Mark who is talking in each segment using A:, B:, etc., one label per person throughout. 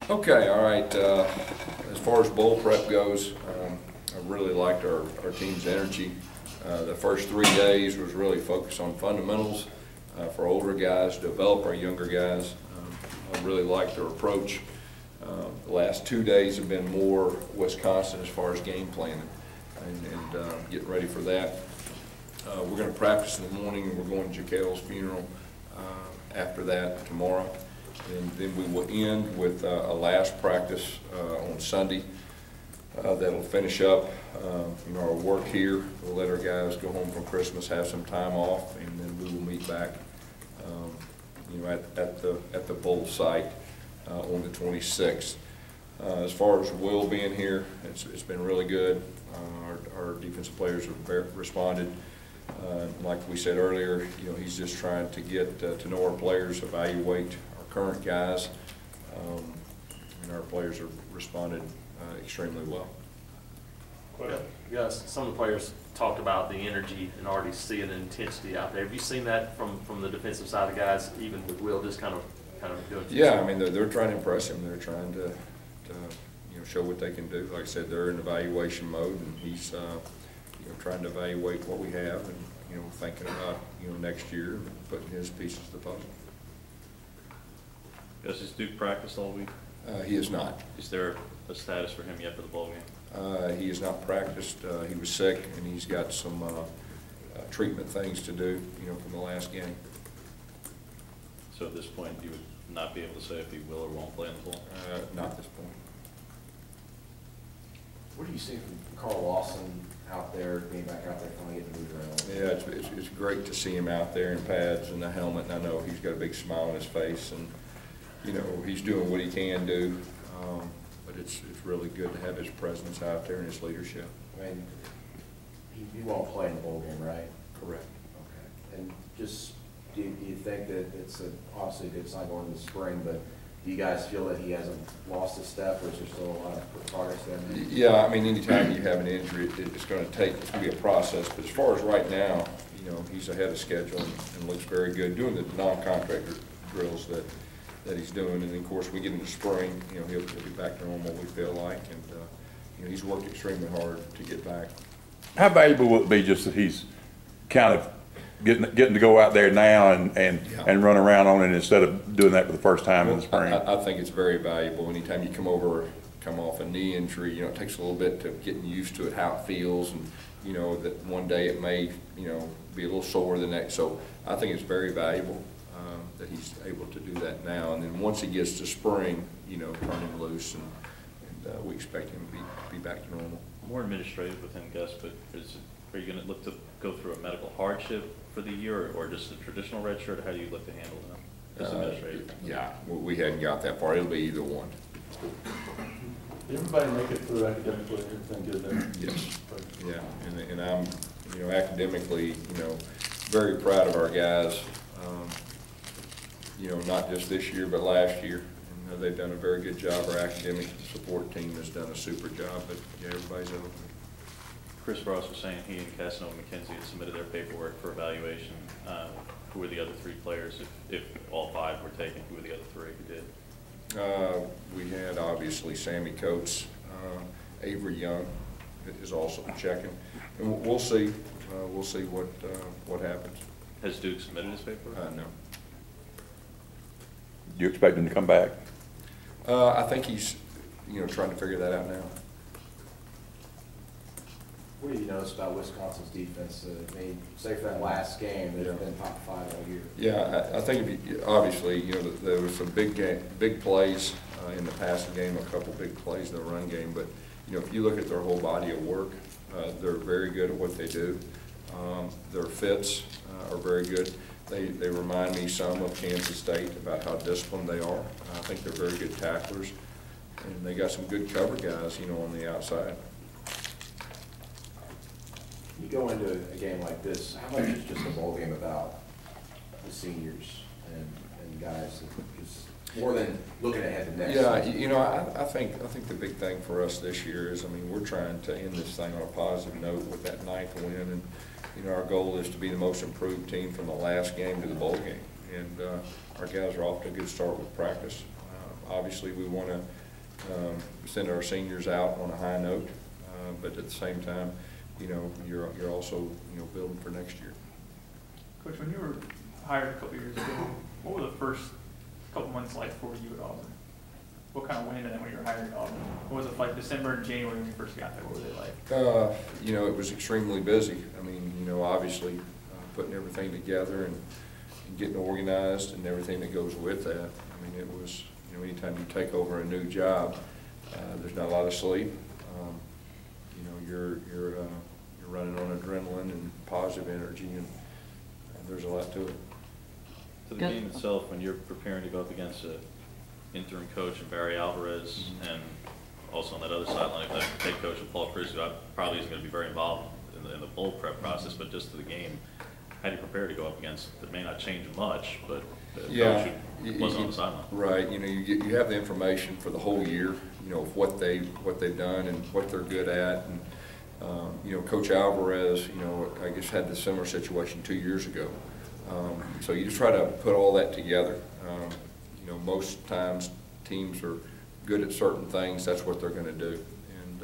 A: Okay, all right. As far as bowl prep goes, I really liked our team's energy. The first 3 days was really focused on fundamentals for older guys, develop our younger guys. I really liked their approach. The last 2 days have been more Wisconsin as far as game planning and getting ready for that. We're going to practice in the morning. We're going to Jaquel's funeral after that tomorrow. And then we will end with a last practice on Sunday. That'll finish up our work here. We'll let our guys go home from Christmas, have some time off, and then we will meet back at the bowl site on the 26th. As far as Will being here, it's been really good. Our defensive players have responded. Like we said earlier, he's just trying to get to know our players, evaluate current guys, and our players have responded extremely well.
B: Yes, some of the players talked about the energy and already seeing an intensity out there. Have you seen that from the defensive side of the guys, even with Will just kind of doing?
A: Yeah, I mean they're trying to impress him. They're trying to show what they can do. Like I said, they're in evaluation mode, and he's trying to evaluate what we have, and thinking about next year and putting his pieces of the puzzle.
C: Does his Duke practice all week?
A: He is not.
C: Is there a status for him yet for the bowl game?
A: He has not practiced. He was sick, and he's got some treatment things to do, from the last game.
C: So at this point, you would not be able to say if he will or won't play in the bowl?
A: Not at this point.
D: What do you see from Carl Lawson out there, being back out there, finally getting to move around?
A: Yeah, it's great to see him out there in pads and the helmet, and I know he's got a big smile on his face, and he's doing what he can do, but it's really good to have his presence out there and his leadership.
D: I mean, he won't play in the bowl game, right?
A: Correct.
D: Okay. And just, do you think that it's obviously a good sign going into the spring, but do you guys feel that he hasn't lost a step, or is there still a lot of progress there?
A: Yeah, I mean, anytime you have an injury, it's going to be a process, but as far as right now, he's ahead of schedule and looks very good, doing the non-contract drills that he's doing, and of course we get into spring, he'll be back to normal, we feel like, and he's worked extremely hard to get back.
E: How valuable will it be just that he's kind of getting to go out there now and run around on it instead of doing that for the first time in the spring?
A: I think it's very valuable. Anytime you come off a knee injury, it takes a little bit to getting used to it, how it feels, and that one day it may be a little sore the next. So I think it's very valuable that he's able to do that now, and then once he gets to spring, turn him loose, and we expect him to be back to normal.
C: More administrative with him, Gus, but are you going to look to go through a medical hardship for the year, or just a traditional red shirt? How do you look to handle them as administrative?
A: Yeah, we hadn't got that far. It'll be either one.
F: Did everybody make it through academically? Everything good there?
A: Yes. Yeah, and I'm, academically, very proud of our guys. Not just this year, but last year. They've done a very good job. Our academic support team has done a super job, but yeah, everybody's eligible.
C: Chris Ross was saying he and Casanova McKenzie had submitted their paperwork for evaluation. Who were the other 3 players? If all 5 were taken, who were the other 3 who did?
A: We had obviously Sammy Coates, Avery Young is also checking, and we'll see. We'll see what happens.
C: Has Duke submitted his paperwork?
A: No.
E: Do you expect him to come back?
A: I think he's, trying to figure that out now.
D: What do you notice about Wisconsin's defense? I mean, say for that last game, they've been top 5 all year.
A: Yeah, I think obviously, there was some big plays in the passing game, a couple big plays in the run game. But if you look at their whole body of work, they're very good at what they do. Their fits are very good. They remind me some of Kansas State about how disciplined they are. I think they're very good tacklers, and they got some good cover guys, on the outside.
D: You go into a game like this, how much is just a bowl game about the seniors and guys? It's more than looking ahead to next season.
A: Yeah, I think the big thing for us this year is, we're trying to end this thing on a positive note with that 9th win, and our goal is to be the most improved team from the last game to the bowl game, and our guys are off to a good start with practice. obviously we want to send our seniors out on a high note, but at the same time, you know, you're also, you know, building for next year.
G: Coach, when you were hired a couple years ago, what were the first couple months like for you at Auburn? What kind of went into that when you were hired at Auburn? What was it like December and January when you first got there? What were they like?
A: You know, it was extremely busy. I mean, you know, obviously putting everything together and getting organized and everything that goes with that. I mean, it was, you know, anytime you take over a new job, there's not a lot of sleep. You know, you're running on adrenaline and positive energy, and there's a lot to it.
C: To the game itself, when you're preparing to go up against an interim coach and Barry Alvarez, and also on that other sideline, the head coach of Paul Chris, who probably isn't going to be very involved in the bowl prep process, but just to the game, how do you prepare to go up against? It may not change much, but the coach wasn't on the sideline.
A: Right. You know, you have the information for the whole year. You know, of what they've done and what they're good at, and you know, Coach Alvarez, you know, I guess had the similar situation 2 years ago. So you just try to put all that together. You know, most times teams are good at certain things. That's what they're going to do, and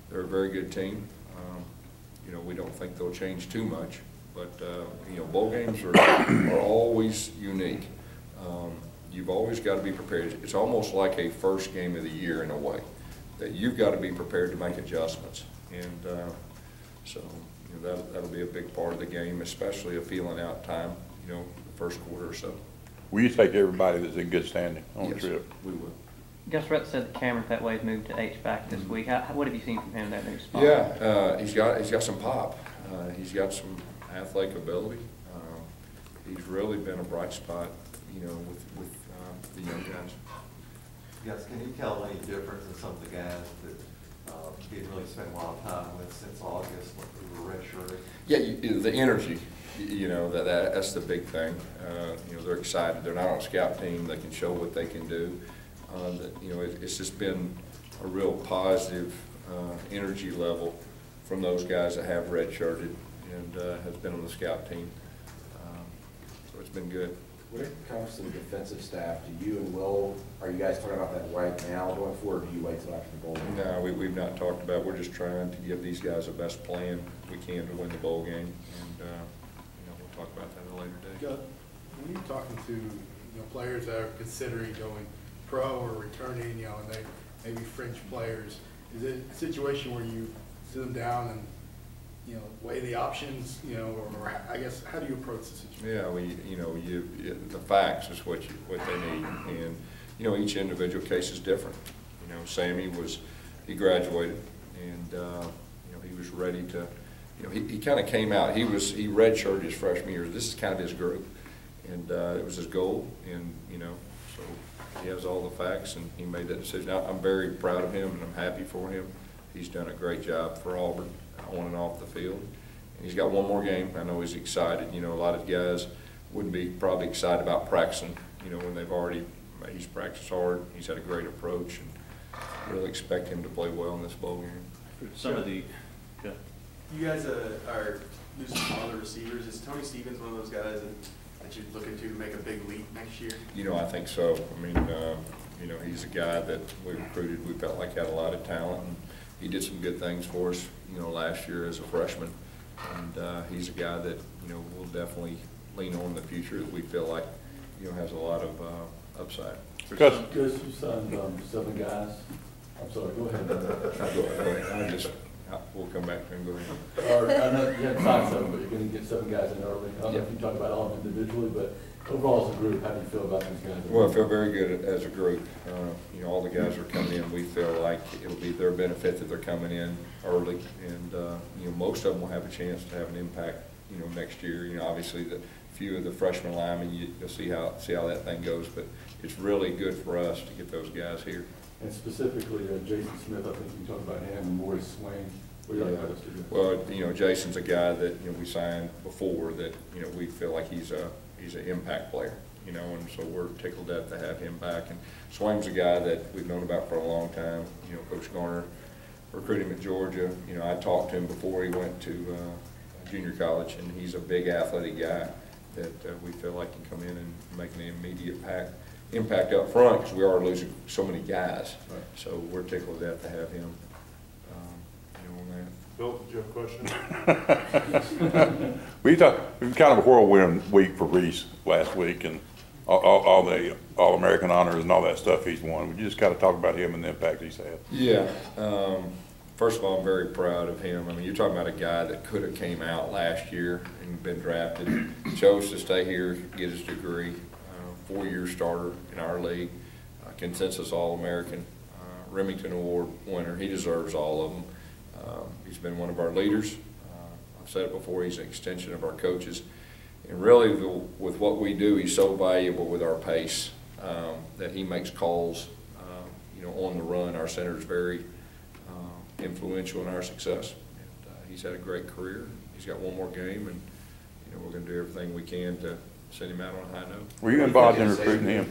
A: they're a very good team. You know, we don't think they'll change too much, but you know, bowl games are always unique. You've always got to be prepared. It's almost like a first game of the year in a way, that you've got to be prepared to make adjustments, and so you know, that'll be a big part of the game, especially a feeling out time. You know, the first quarter or so.
E: Will you take everybody that's in good standing on the trip?
A: We will.
H: Gus Rett said that Cameron Petway's moved to H-back this week. What have you seen from him in that new spot?
A: Yeah, he's got some pop. He's got some athletic ability. He's really been a bright spot, you know, with the young guys.
I: Yes, can you tell any difference in some of the guys that didn't really spend a lot of time with since August when we were redshirted?
A: Yeah, the energy. You know, that's the big thing. You know, they're excited. They're not on a scout team. They can show what they can do. You know, it's just been a real positive energy level from those guys that have redshirted and has been on the scout team. So it's been good.
D: When it comes to the defensive staff, do you and Will, are you guys talking about that right now going forward, or do you wait till after the bowl game?
A: No, we've not talked about it. We're just trying to give these guys the best plan we can to win the bowl game, and you know, we'll talk about that at a later date.
J: When you're talking to players that are considering going pro or returning, and they maybe fringe players, is it a situation where you sit them down and weigh the options, or I guess how do you approach the situation?
A: Yeah, the facts is what they need, and each individual case is different. Sammy he graduated, and he was ready to. He kind of came out. He redshirted his freshman year. This is kind of his group, and it was his goal, and so he has all the facts, and he made that decision. I'm very proud of him, and I'm happy for him. He's done a great job for Auburn on and off the field. And he's got one more game. I know he's excited. A lot of guys wouldn't be probably excited about practicing, when he's practiced hard. He's had a great approach, and really expect him to play well in this bowl game.
C: Some of the,
K: you guys are losing some other receivers. Is Tony Stevens one of those guys that you're looking to make a big leap next year?
A: I think so. I mean, he's a guy that we recruited. We felt like had a lot of talent, and he did some good things for us, last year as a freshman. And he's a guy that, we'll definitely lean on in the future that we feel like, has a lot of upside.
F: Gus, you signed 7 guys. I'm sorry, go ahead.
A: Go ahead. We'll come back to him. Go ahead.
F: I know you haven't signed 7, but you're going to get 7 guys in early. I don't know if you talk about all of them individually, but overall as a group, how do you feel about these guys?
A: Well, I feel very good as a group. All the guys are coming in. We feel like it'll be their benefit that they're coming in early, and most of them will have a chance to have an impact, next year. Obviously the few of the freshman linemen, you'll see how that thing goes, but it's really good for us to get those guys here.
F: And specifically, Jason Smith, I think you talked about him, and Maurice Swain. What do you like about those two guys?
A: Well, Jason's a guy that we signed before that we feel like he's an impact player, and so we're tickled to have him back. And Swain's a guy that we've known about for a long time. Coach Garner recruited him at Georgia. I talked to him before he went to junior college, and he's a big athletic guy that we feel like can come in and make an immediate impact up front because we are losing so many guys. So we're tickled to death to have him, on that.
F: Bill, did you have a question?
E: It was kind of a whirlwind week for Reese last week, and all the All-American honors and all that stuff he's won. Would you just kind of talk about him and the impact he's had?
A: Yeah. First of all, I'm very proud of him. I mean, you're talking about a guy that could have came out last year and been drafted, chose to stay here, get his degree, 4-year starter in our league, consensus All-American, Remington Award winner. He deserves all of them. He's been one of our leaders. I've said it before, he's an extension of our coaches. And really, with what we do, he's so valuable with our pace that he makes calls, on the run. Our center is very influential in our success. And, he's had a great career. He's got one more game, and we're going to do everything we can to send him out on a high note.
E: Were you involved in recruiting him?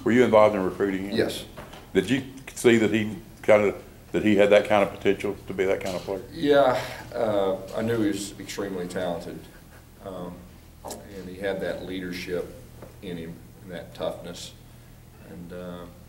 E: Were you involved in recruiting him?
A: Yes.
E: Did you see that he had that kind of potential to be that kind of player?
A: Yeah, I knew he was extremely talented, and he had that leadership in him and that toughness, and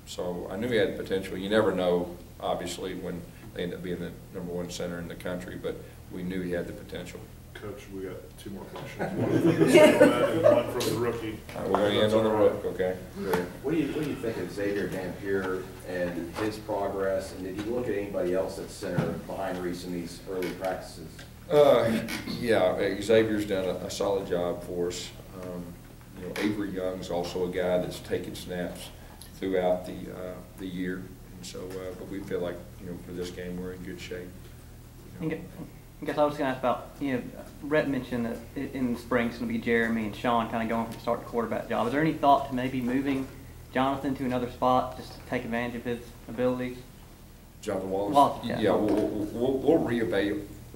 A: so I knew he had potential. You never know, obviously, when they end up being the #1 center in the country, but we knew he had the potential.
F: Coach, we got 2 more questions. One from the gentleman and one from the rookie.
A: All right, we're going to end on the rook, okay? Good.
D: What do you think of Xavier Dampier and his progress? And did you look at anybody else at center behind Reese in these early practices?
A: Yeah, Xavier's done a solid job for us. Avery Young's also a guy that's taken snaps throughout the year, and so but we feel like for this game we're in good shape.
H: I guess I was going to ask about, Rhett mentioned that in the spring it's going to be Jeremy and Sean kind of going from start to quarterback job. Is there any thought to maybe moving Jonathan to another spot just to take advantage of his abilities?
A: Jonathan Wallace?
H: Yeah.
A: Yeah, we'll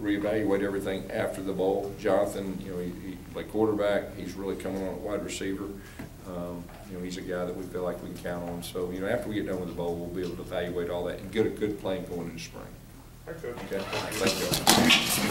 A: reevaluate everything after the bowl. Jonathan, he played quarterback. He's really coming on at wide receiver. He's a guy that we feel like we can count on. So, after we get done with the bowl, we'll be able to evaluate all that and get a good plan going into spring.
F: Thanks, Coach.
A: Okay, thank you.